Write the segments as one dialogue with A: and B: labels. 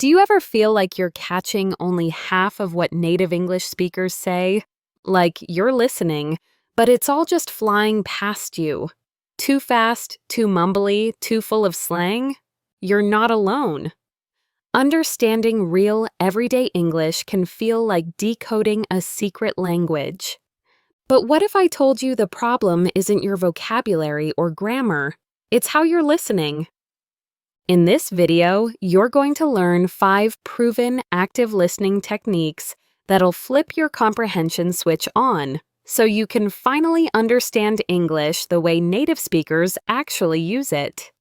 A: Do you ever feel like you're catching only half of what native English speakers say? Like you're listening, but it's all just flying past you. Too fast, too mumbly, too full of slang? You're not alone. Understanding real, everyday English can feel like decoding a secret language. But what if I told you the problem isn't your vocabulary or grammar? It's how you're listening. In this video, you're going to learn 5 proven active listening techniques that'll flip your comprehension switch on, so you can finally understand English the way native speakers actually use it.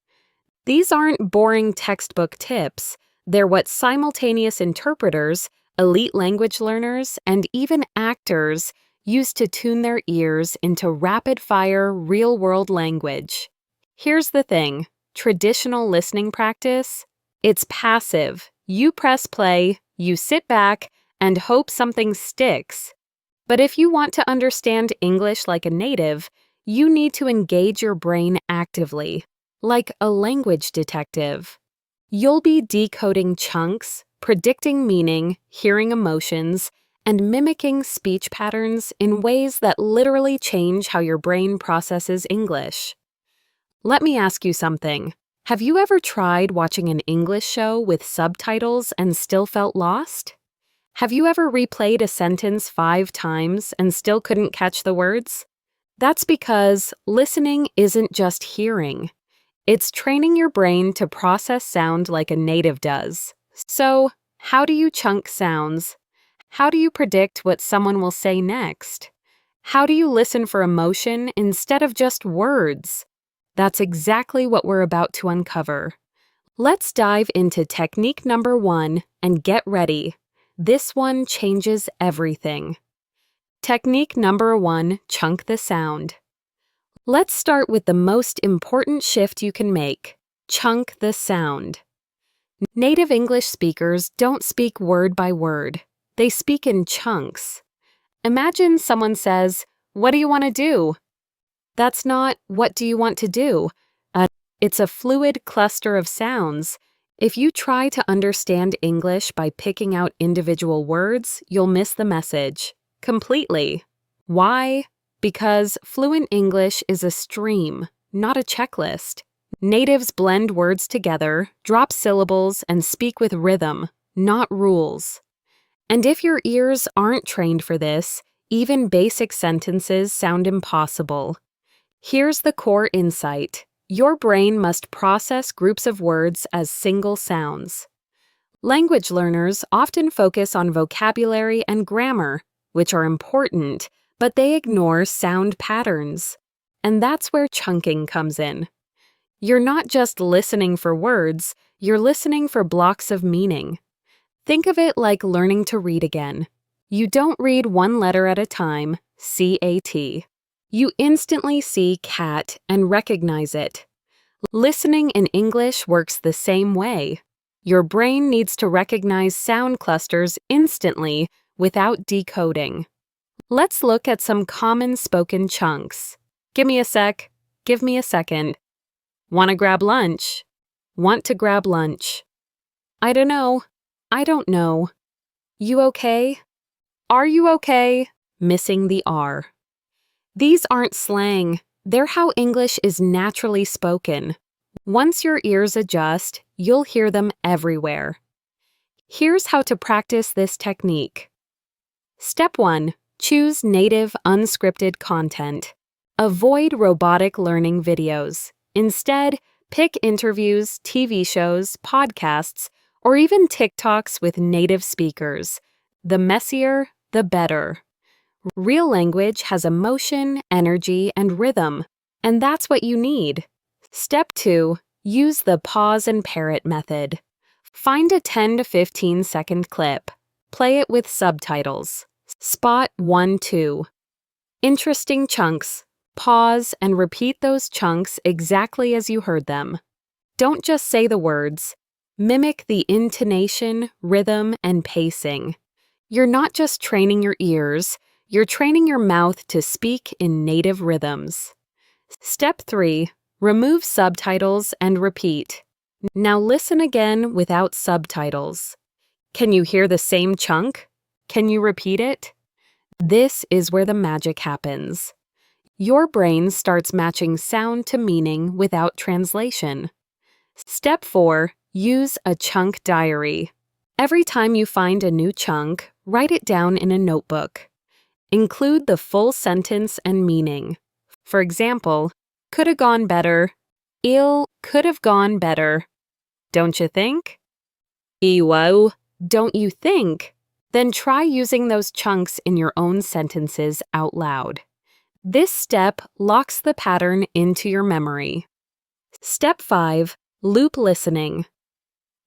A: These aren't boring textbook tips. They're what simultaneous interpreters, elite language learners, and even actors use to tune their ears into rapid-fire, real-world language. Here's the thing. Traditional listening practice, it's passive. You press play, you sit back, and hope something sticks. But if you want to understand English like a native, you need to engage your brain actively, like a language detective. You'll be decoding chunks, predicting meaning, hearing emotions, and mimicking speech patterns in ways that literally change how your brain processes English. Let me ask you something. Have you ever tried watching an English show with subtitles and still felt lost? Have you ever replayed a sentence 5 times and still couldn't catch the words? That's because listening isn't just hearing. It's training your brain to process sound like a native does. So, how do you chunk sounds? How do you predict what someone will say next? How do you listen for emotion instead of just words? That's exactly what we're about to uncover. Let's dive into technique number 1 and get ready. This one changes everything. Technique number 1, chunk the sound. Let's start with the most important shift you can make. Chunk the sound. Native English speakers don't speak word by word. They speak in chunks. Imagine someone says, "What do you want to do?" That's not, "What do you want to do?" It's a fluid cluster of sounds. If you try to understand English by picking out individual words, you'll miss the message completely. Why? Because fluent English is a stream, not a checklist. Natives blend words together, drop syllables, and speak with rhythm, not rules. And if your ears aren't trained for this, even basic sentences sound impossible. Here's the core insight. Your brain must process groups of words as single sounds. Language learners often focus on vocabulary and grammar, which are important, but they ignore sound patterns. And that's where chunking comes in. You're not just listening for words, you're listening for blocks of meaning. Think of it like learning to read again. You don't read one letter at a time, C-A-T. You instantly see cat and recognize it. Listening in English works the same way. Your brain needs to recognize sound clusters instantly without decoding. Let's look at some common spoken chunks. Give me a sec. Give me a second. Want to grab lunch? Want to grab lunch. I don't know. I don't know. You okay? Are you okay? Missing the R. These aren't slang. They're how English is naturally spoken. Once your ears adjust, you'll hear them everywhere. Here's how to practice this technique. Step 1. Choose native, unscripted content. Avoid robotic learning videos. Instead, pick interviews, TV shows, podcasts, or even TikToks with native speakers. The messier, the better. Real language has emotion, energy, and rhythm, and that's what you need. Step 2. Use the pause and parrot method. Find a 10 to 15 second clip. Play it with subtitles. Spot 1, 2. Interesting chunks. Pause and repeat those chunks exactly as you heard them. Don't just say the words. Mimic the intonation, rhythm, and pacing. You're not just training your ears, you're training your mouth to speak in native rhythms. Step 3. Remove subtitles and repeat. Now listen again without subtitles. Can you hear the same chunk? Can you repeat it? This is where the magic happens. Your brain starts matching sound to meaning without translation. Step 4. Use a chunk diary. Every time you find a new chunk, write it down in a notebook. Include the full sentence and meaning. For example, could have gone better. Il could have gone better. Don't you think? Wow, don't you think? Then try using those chunks in your own sentences out loud. This step locks the pattern into your memory. Step 5. Loop listening.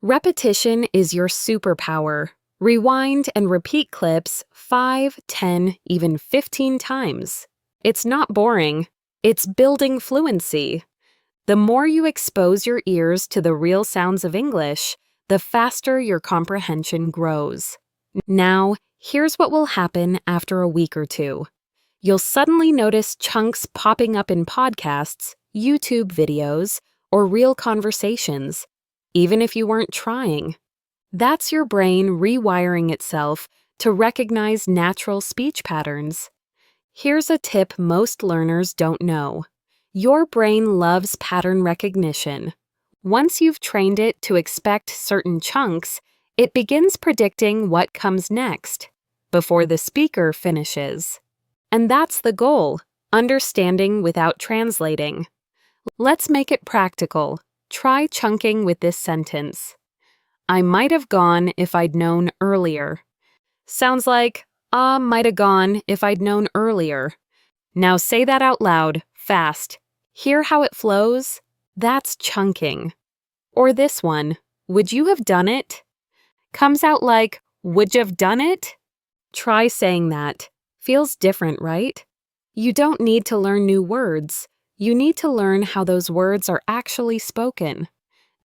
A: Repetition is your superpower. Rewind and repeat clips 5, 10, even 15 times. It's not boring. It's building fluency. The more you expose your ears to the real sounds of English, the faster your comprehension grows. Now, here's what will happen after a week or two. You'll suddenly notice chunks popping up in podcasts, YouTube videos, or real conversations, even if you weren't trying. That's your brain rewiring itself to recognize natural speech patterns. Here's a tip most learners don't know. Your brain loves pattern recognition. Once you've trained it to expect certain chunks, it begins predicting what comes next, before the speaker finishes. And that's the goal, understanding without translating. Let's make it practical. Try chunking with this sentence. I might have gone if I'd known earlier. Sounds like, might have gone if I'd known earlier. Now say that out loud, fast. Hear how it flows? That's chunking. Or this one, would you have done it? Comes out like, would you have done it? Try saying that. Feels different, right? You don't need to learn new words. You need to learn how those words are actually spoken.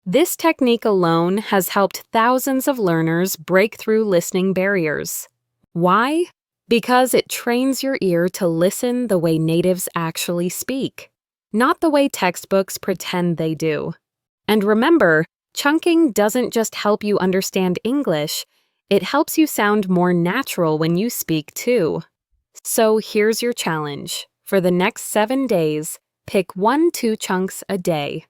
A: This technique alone has helped thousands of learners break through listening barriers. Why? Because it trains your ear to listen the way natives actually speak, not the way textbooks pretend they do. And remember, chunking doesn't just help you understand English, it helps you sound more natural when you speak too. So here's your challenge. For the next 7 days, pick 1-2 chunks a day.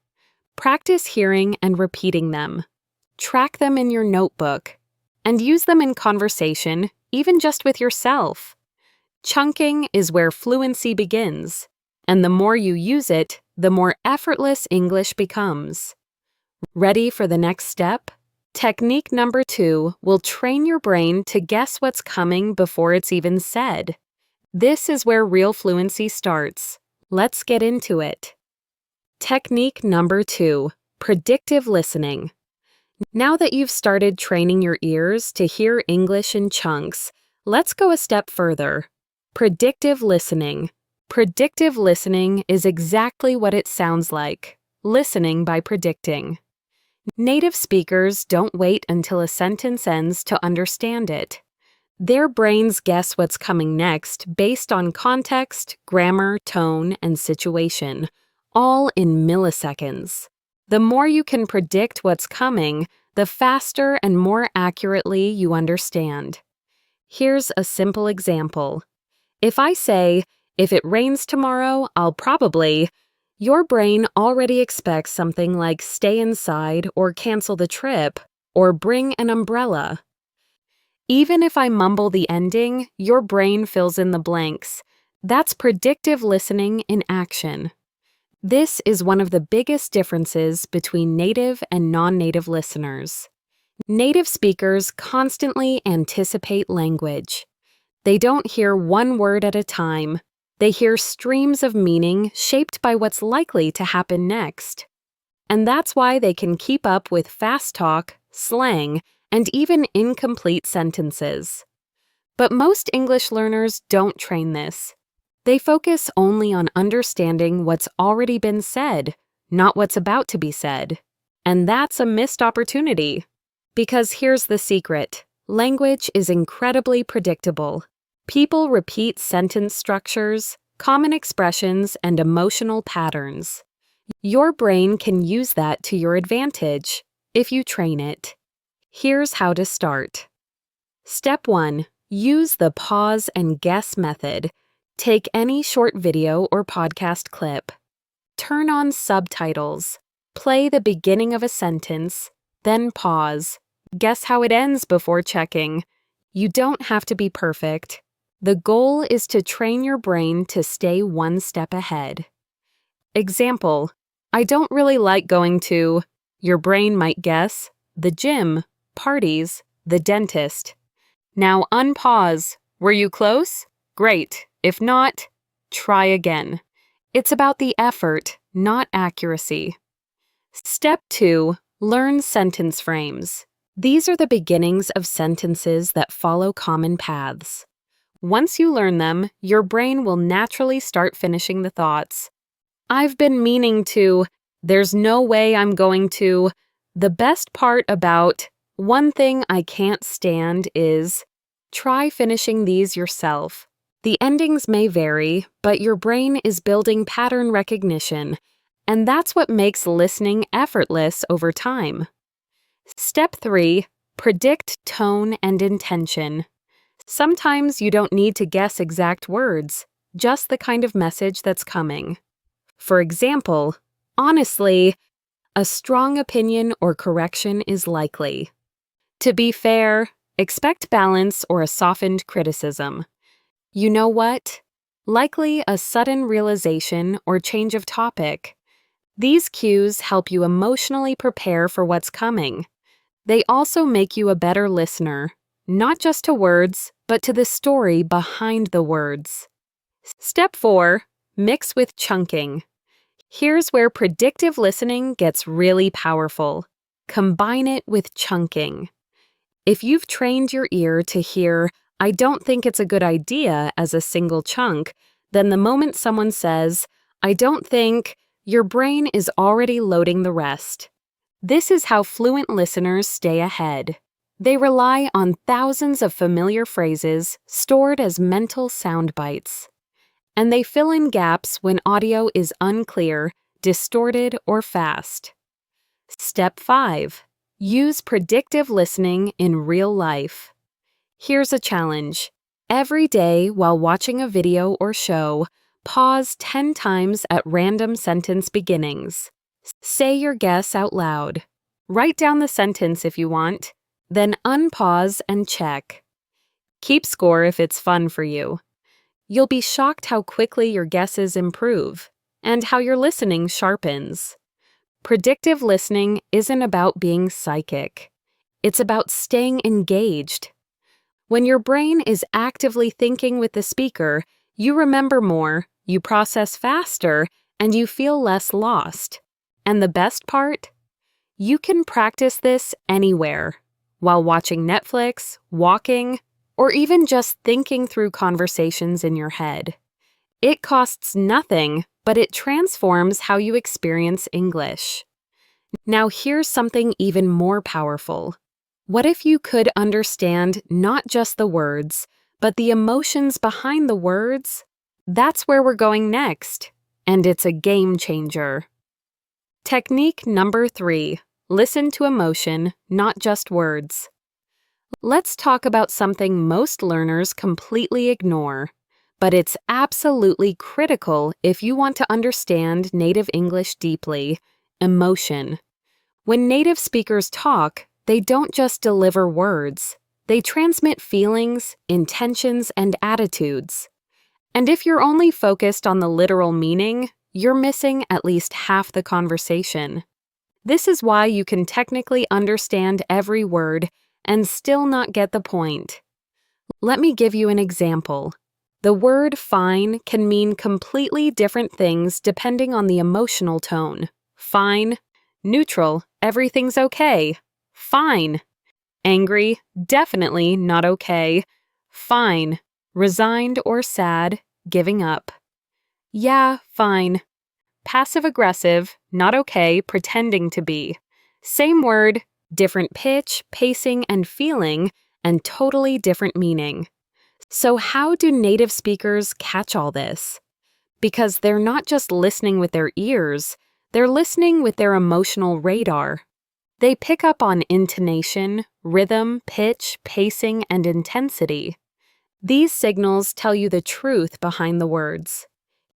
A: Practice hearing and repeating them. Track them in your notebook. And use them in conversation, even just with yourself. Chunking is where fluency begins. And the more you use it, the more effortless English becomes. Ready for the next step? Technique number 2 will train your brain to guess what's coming before it's even said. This is where real fluency starts. Let's get into it. Technique number 2, predictive listening. Now that you've started training your ears to hear English in chunks, let's go a step further. Predictive listening. Predictive listening is exactly what it sounds like, listening by predicting. Native speakers don't wait until a sentence ends to understand it. Their brains guess what's coming next based on context, grammar, tone, and situation, all in milliseconds. The more you can predict what's coming, the faster and more accurately you understand. Here's a simple example. If I say, if it rains tomorrow, I'll probably, your brain already expects something like stay inside or cancel the trip or bring an umbrella. Even if I mumble the ending, your brain fills in the blanks. That's predictive listening in action. This is one of the biggest differences between native and non-native listeners. Native speakers constantly anticipate language. They don't hear one word at a time. They hear streams of meaning shaped by what's likely to happen next. And that's why they can keep up with fast talk, slang, and even incomplete sentences. But most English learners don't train this. They focus only on understanding what's already been said, not what's about to be said. And that's a missed opportunity. Because here's the secret. Language is incredibly predictable. People repeat sentence structures, common expressions, and emotional patterns. Your brain can use that to your advantage if you train it. Here's how to start. Step 1. Use the pause and guess method. Take any short video or podcast clip. Turn on subtitles. Play the beginning of a sentence, then pause. Guess how it ends before checking. You don't have to be perfect. The goal is to train your brain to stay one step ahead. Example: I don't really like going to, your brain might guess, the gym, parties, the dentist. Now unpause. Were you close? Great. If not, try again. It's about the effort, not accuracy. Step 2. Learn sentence frames. These are the beginnings of sentences that follow common paths. Once you learn them, your brain will naturally start finishing the thoughts. I've been meaning to, there's no way I'm going to. The best part about, one thing I can't stand is, try finishing these yourself. The endings may vary, but your brain is building pattern recognition, and that's what makes listening effortless over time. Step 3. Predict tone and intention. Sometimes you don't need to guess exact words, just the kind of message that's coming. For example, honestly, a strong opinion or correction is likely. To be fair, expect balance or a softened criticism. You know what? Likely a sudden realization or change of topic. These cues help you emotionally prepare for what's coming. They also make you a better listener, not just to words, but to the story behind the words. Step 4. Mix with chunking. Here's where predictive listening gets really powerful. Combine it with chunking. If you've trained your ear to hear, I don't think it's a good idea as a single chunk, then the moment someone says, I don't think, your brain is already loading the rest. This is how fluent listeners stay ahead. They rely on thousands of familiar phrases stored as mental sound bites. And they fill in gaps when audio is unclear, distorted, or fast. Step 5. Use predictive listening in real life. Here's a challenge. Every day while watching a video or show, pause 10 times at random sentence beginnings. Say your guess out loud. Write down the sentence if you want, then unpause and check. Keep score if it's fun for you. You'll be shocked how quickly your guesses improve and how your listening sharpens. Predictive listening isn't about being psychic. It's about staying engaged. When your brain is actively thinking with the speaker, you remember more, you process faster, and you feel less lost. And the best part? You can practice this anywhere, while watching Netflix, walking, or even just thinking through conversations in your head. It costs nothing, but it transforms how you experience English. Now here's something even more powerful. What if you could understand not just the words, but the emotions behind the words? That's where we're going next, and it's a game changer. Technique number 3. Listen to emotion, not just words. Let's talk about something most learners completely ignore, but it's absolutely critical if you want to understand native English deeply: emotion. When native speakers talk, they don't just deliver words. They transmit feelings, intentions, and attitudes. And if you're only focused on the literal meaning, you're missing at least half the conversation. This is why you can technically understand every word and still not get the point. Let me give you an example. The word fine can mean completely different things depending on the emotional tone. Fine, neutral, everything's okay. Fine. Angry, definitely not okay. Fine. Resigned or sad, giving up. Yeah, fine. Passive-aggressive, not okay, pretending to be. Same word, different pitch, pacing, and feeling, and totally different meaning. So how do native speakers catch all this? Because they're not just listening with their ears, They're listening with their emotional radar. They pick up on intonation, rhythm, pitch, pacing, and intensity. These signals tell you the truth behind the words.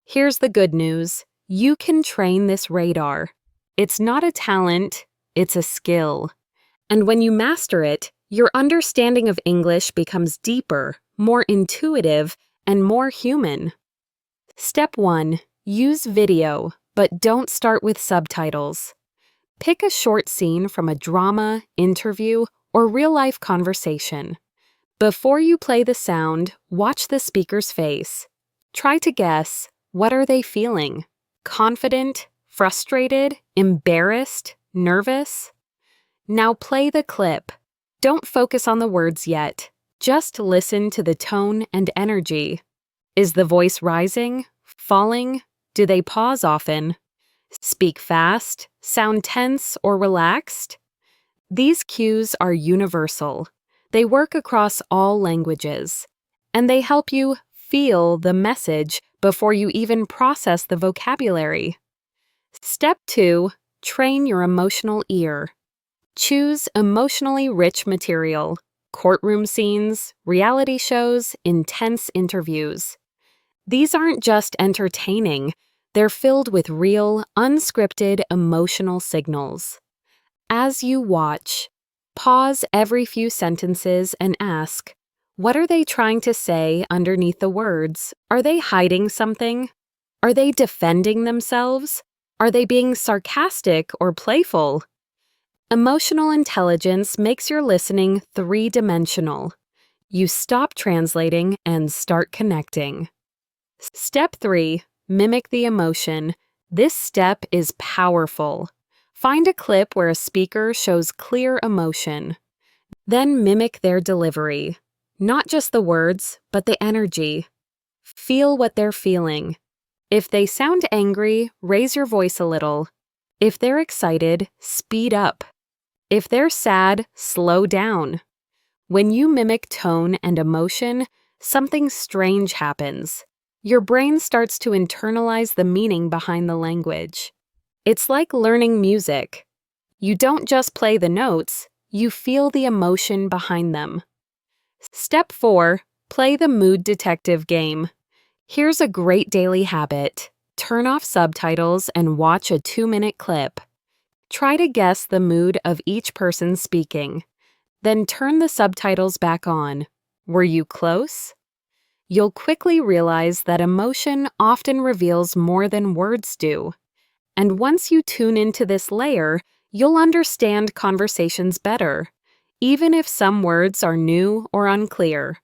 A: Here's the good news. You can train this radar. It's not a talent, it's a skill. And when you master it, your understanding of English becomes deeper, more intuitive, and more human. Step 1. Use video, but don't start with subtitles. Pick a short scene from a drama, interview, or real-life conversation. Before you play the sound, watch the speaker's face. Try to guess, what are they feeling? Confident, frustrated, embarrassed, nervous? Now play the clip. Don't focus on the words yet. Just listen to the tone and energy. Is the voice rising? Falling? Do they pause often? Speak fast? Sound tense or relaxed? These cues are universal. They work across all languages, and they help you feel the message before you even process the vocabulary. Step 2. Train your emotional ear. Choose emotionally rich material, courtroom scenes, reality shows, intense interviews. These aren't just entertaining, they're filled with real, unscripted emotional signals. As you watch, pause every few sentences and ask, what are they trying to say underneath the words? Are they hiding something? Are they defending themselves? Are they being sarcastic or playful? Emotional intelligence makes your listening three-dimensional. You stop translating and start connecting. Step 3. Mimic the emotion. This step is powerful. Find a clip where a speaker shows clear emotion. Then mimic their delivery. Not just the words, but the energy. Feel what they're feeling. If they sound angry, raise your voice a little. If they're excited, speed up. If they're sad, slow down. When you mimic tone and emotion, something strange happens. Your brain starts to internalize the meaning behind the language. It's like learning music. You don't just play the notes, you feel the emotion behind them. Step 4. Play the mood detective game. Here's a great daily habit. Turn off subtitles and watch a 2-minute clip. Try to guess the mood of each person speaking. Then turn the subtitles back on. Were you close? You'll quickly realize that emotion often reveals more than words do. And once you tune into this layer, you'll understand conversations better, even if some words are new or unclear.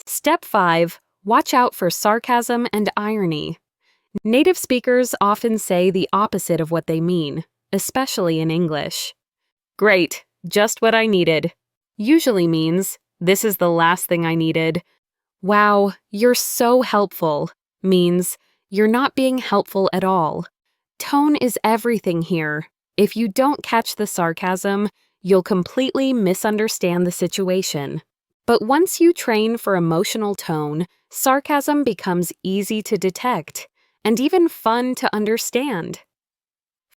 A: Step 5. Watch out for sarcasm and irony. Native speakers often say the opposite of what they mean, especially in English. Great, just what I needed. Usually means, this is the last thing I needed. Wow, you're so helpful means, you're not being helpful at all. Tone is everything here. If you don't catch the sarcasm, you'll completely misunderstand the situation. But once you train for emotional tone, sarcasm becomes easy to detect and even fun to understand.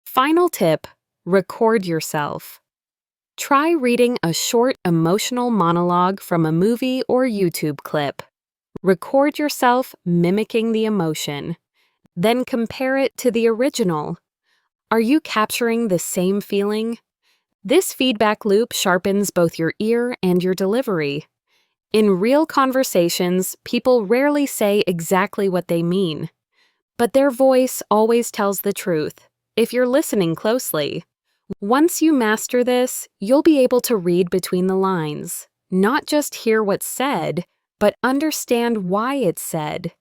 A: Final tip: record yourself. Try reading a short emotional monologue from a movie or YouTube clip. Record yourself mimicking the emotion. Then compare it to the original. Are you capturing the same feeling? This feedback loop sharpens both your ear and your delivery. In real conversations, people rarely say exactly what they mean. But their voice always tells the truth, if you're listening closely. Once you master this, you'll be able to read between the lines, not just hear what's said, but understand why it's said.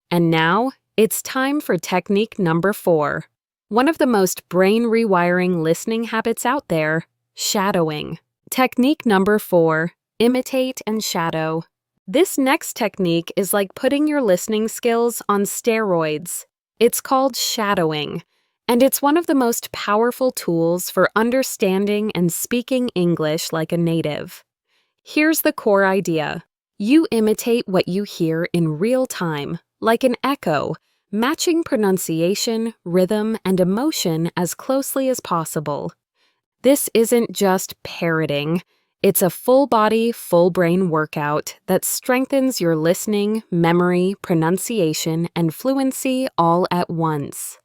A: And now, it's time for technique number 4. One of the most brain-rewiring listening habits out there, shadowing. Technique number 4, imitate and shadow. This next technique is like putting your listening skills on steroids. It's called shadowing, and it's one of the most powerful tools for understanding and speaking English like a native. Here's the core idea. You imitate what you hear in real time, like an echo, matching pronunciation, rhythm, and emotion as closely as possible. This isn't just parroting. It's a full-body, full-brain workout that strengthens your listening, memory, pronunciation, and fluency all at once.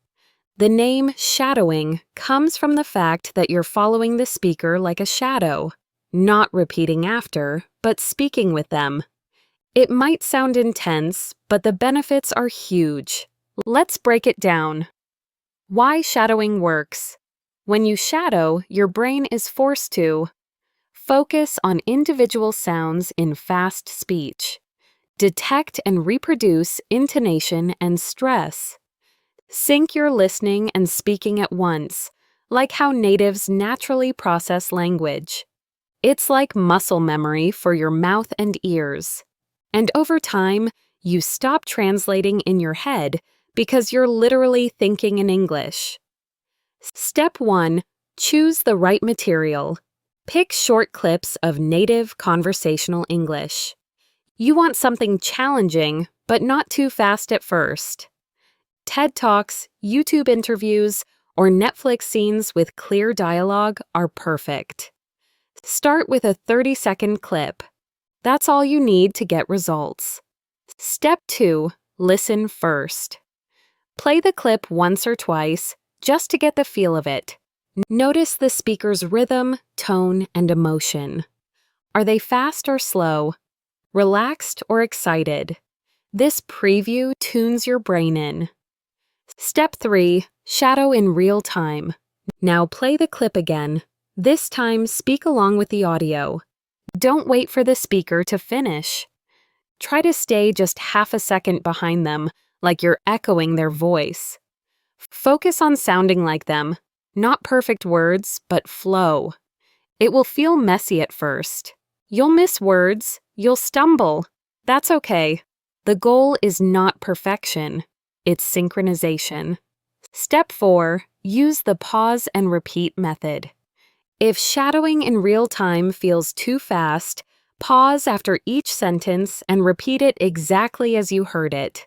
A: The name shadowing comes from the fact that you're following the speaker like a shadow, not repeating after, but speaking with them. It might sound intense, but the benefits are huge. Let's break it down. Why shadowing works. When you shadow, your brain is forced to focus on individual sounds in fast speech, detect and reproduce intonation and stress, sync your listening and speaking at once, like how natives naturally process language. It's like muscle memory for your mouth and ears. And over time, you stop translating in your head because you're literally thinking in English. Step 1. Choose the right material. Pick short clips of native conversational English. You want something challenging, but not too fast at first. TED Talks, YouTube interviews, or Netflix scenes with clear dialogue are perfect. Start with a 30-second clip. That's all you need to get results. Step 2. Listen first. Play the clip once or twice just to get the feel of it. Notice the speaker's rhythm, tone, and emotion. Are they fast or slow? Relaxed or excited? This preview tunes your brain in. Step 3. Shadow in real time. Now play the clip again. This time, speak along with the audio. Don't wait for the speaker to finish. Try to stay just half a second behind them, like you're echoing their voice. Focus on sounding like them. Not perfect words, but flow. It will feel messy at first. You'll miss words, you'll stumble. That's okay. The goal is not perfection. It's synchronization. Step 4. Use the pause and repeat method. If shadowing in real time feels too fast, pause after each sentence and repeat it exactly as you heard it.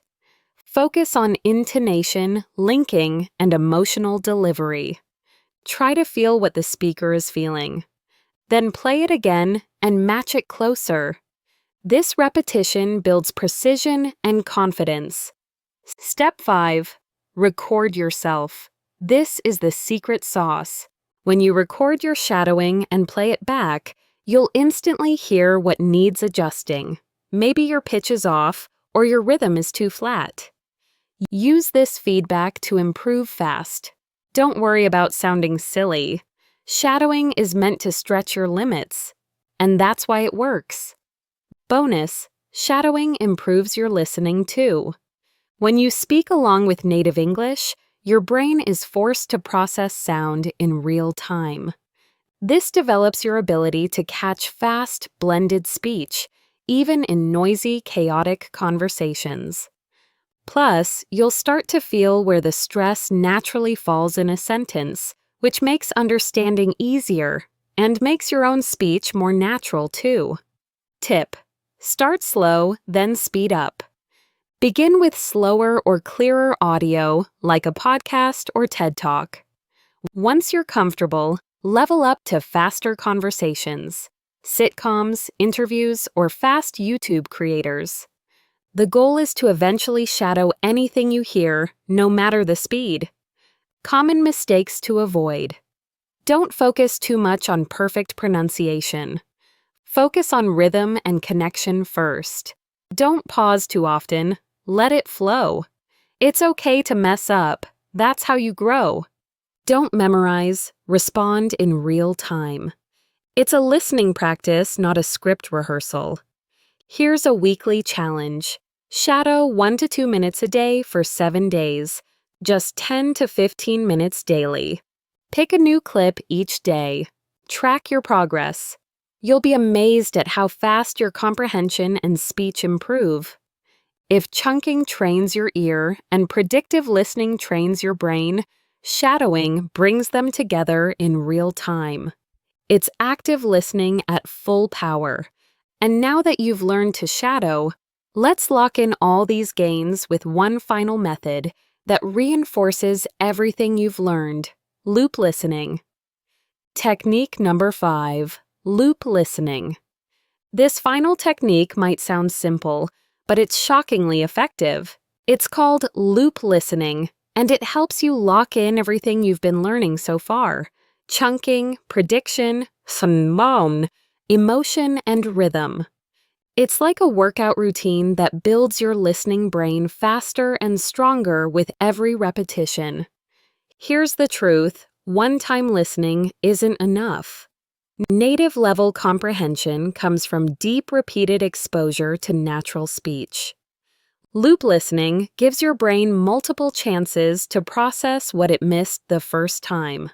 A: Focus on intonation, linking, and emotional delivery. Try to feel what the speaker is feeling. Then play it again and match it closer. This repetition builds precision and confidence. Step 5. Record yourself. This is the secret sauce. When you record your shadowing and play it back, you'll instantly hear what needs adjusting. Maybe your pitch is off or your rhythm is too flat. Use this feedback to improve fast. Don't worry about sounding silly. Shadowing is meant to stretch your limits, and that's why it works. Bonus, shadowing improves your listening too. When you speak along with native English, your brain is forced to process sound in real time. This develops your ability to catch fast, blended speech, even in noisy, chaotic conversations. Plus, you'll start to feel where the stress naturally falls in a sentence, which makes understanding easier and makes your own speech more natural too. Tip: start slow, then speed up. Begin with slower or clearer audio, like a podcast or TED Talk. Once you're comfortable, level up to faster conversations, sitcoms, interviews, or fast YouTube creators. The goal is to eventually shadow anything you hear, no matter the speed. Common mistakes to avoid. Don't focus too much on perfect pronunciation. Focus on rhythm and connection first. Don't pause too often. Let it flow. It's okay to mess up. That's how you grow. Don't memorize. Respond in real time. It's a listening practice, not a script rehearsal. Here's a weekly challenge. Shadow 1 to 2 minutes a day for 7 days. Just 10 to 15 minutes daily. Pick a new clip each day. Track your progress. You'll be amazed at how fast your comprehension and speech improve. If chunking trains your ear and predictive listening trains your brain, shadowing brings them together in real time. It's active listening at full power. And now that you've learned to shadow, Let's lock in all these gains with one final method that reinforces everything you've learned: loop listening. Technique number 5, loop listening. This final technique might sound simple, but it's shockingly effective. It's called loop listening, and it helps you lock in everything you've been learning so far: chunking, prediction, emotion, and rhythm. It's like a workout routine that builds your listening brain faster and stronger with every repetition. Here's the truth: one-time listening isn't enough. Native-level comprehension comes from deep, repeated exposure to natural speech. Loop listening gives your brain multiple chances to process what it missed the first time.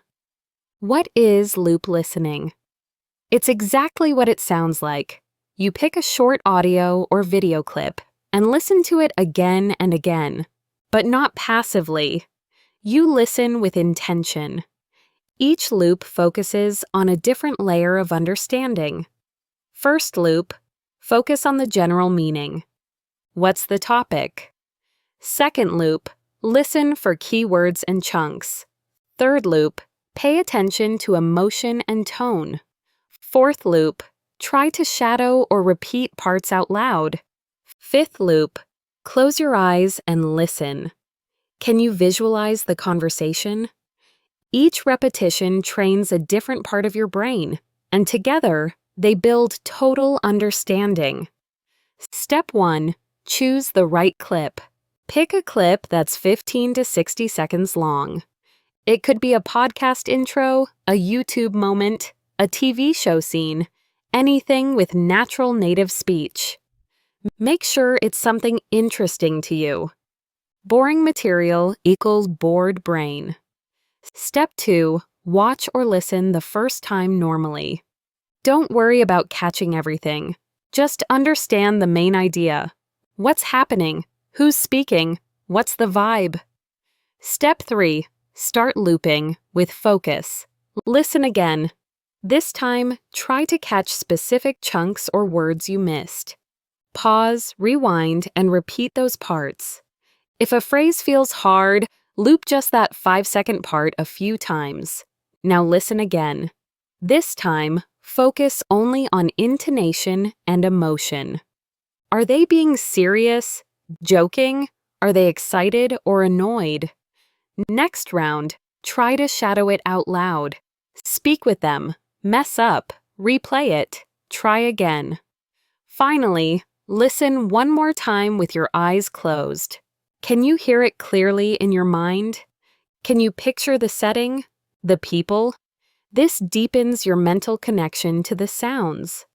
A: What is loop listening? It's exactly what it sounds like. You pick a short audio or video clip and listen to it again and again, but not passively. You listen with intention. Each loop focuses on a different layer of understanding. First loop, focus on the general meaning. What's the topic? Second loop, listen for keywords and chunks. Third loop, pay attention to emotion and tone. Fourth loop, try to shadow or repeat parts out loud. Fifth loop, close your eyes and listen. Can you visualize the conversation? Each repetition trains a different part of your brain, and together, they build total understanding. Step 1, choose the right clip. Pick a clip that's 15 to 60 seconds long. It could be a podcast intro, a YouTube moment, a TV show scene, anything with natural native speech. Make sure it's something interesting to you. Boring material equals bored brain. Step 2, watch or listen the first time normally. Don't worry about catching everything. Just understand the main idea. What's happening? Who's speaking? What's the vibe? Step 3, start looping with focus. Listen again. This time, try to catch specific chunks or words you missed. Pause, rewind, and repeat those parts. If a phrase feels hard, loop just that 5-second part a few times. Now listen again. This time, focus only on intonation and emotion. Are they being serious, joking? Are they excited or annoyed? Next round, try to shadow it out loud. Speak with them. Mess up, replay it, try again. Finally, listen one more time with your eyes closed. Can you hear it clearly in your mind? Can you picture the setting, the people? This deepens your mental connection to the sounds.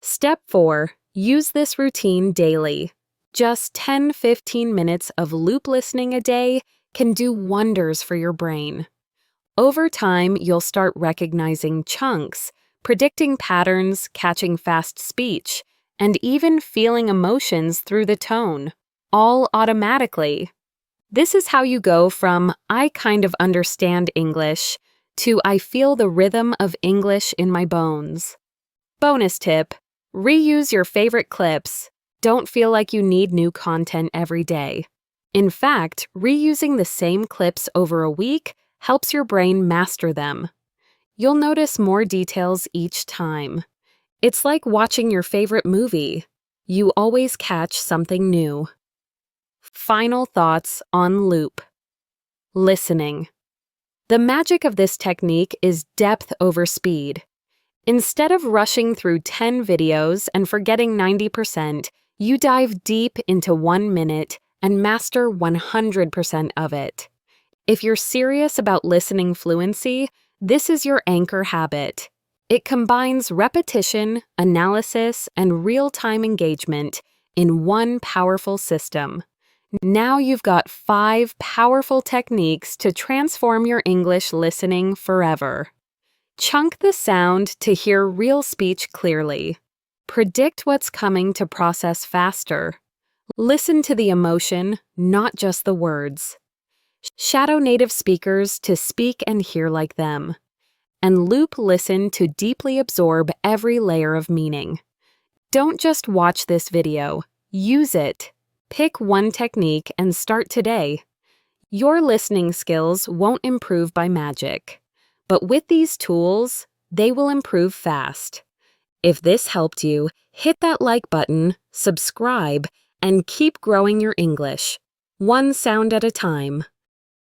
A: Step 4, use this routine daily. Just 10-15 minutes of loop listening a day can do wonders for your brain. Over time, you'll start recognizing chunks, predicting patterns, catching fast speech, and even feeling emotions through the tone, all automatically. This is how you go from "I kind of understand English" to "I feel the rhythm of English in my bones." Bonus tip: reuse your favorite clips. Don't feel like you need new content every day. In fact, reusing the same clips over a week helps your brain master them. You'll notice more details each time. It's like watching your favorite movie. You always catch something new. Final thoughts on loop. Listening. The magic of this technique is depth over speed. Instead of rushing through 10 videos and forgetting 90%, you dive deep into 1 minute and master 100% of it. If you're serious about listening fluency, this is your anchor habit. It combines repetition, analysis, and real-time engagement in one powerful system. Now you've got 5 powerful techniques to transform your English listening forever. Chunk the sound to hear real speech clearly. Predict what's coming to process faster. Listen to the emotion, not just the words. Shadow native speakers to speak and hear like them. And loop listen to deeply absorb every layer of meaning. Don't just watch this video. Use it. Pick one technique and start today. Your listening skills won't improve by magic, but with these tools, they will improve fast. If this helped you, hit that like button, subscribe, and keep growing your English, one sound at a time.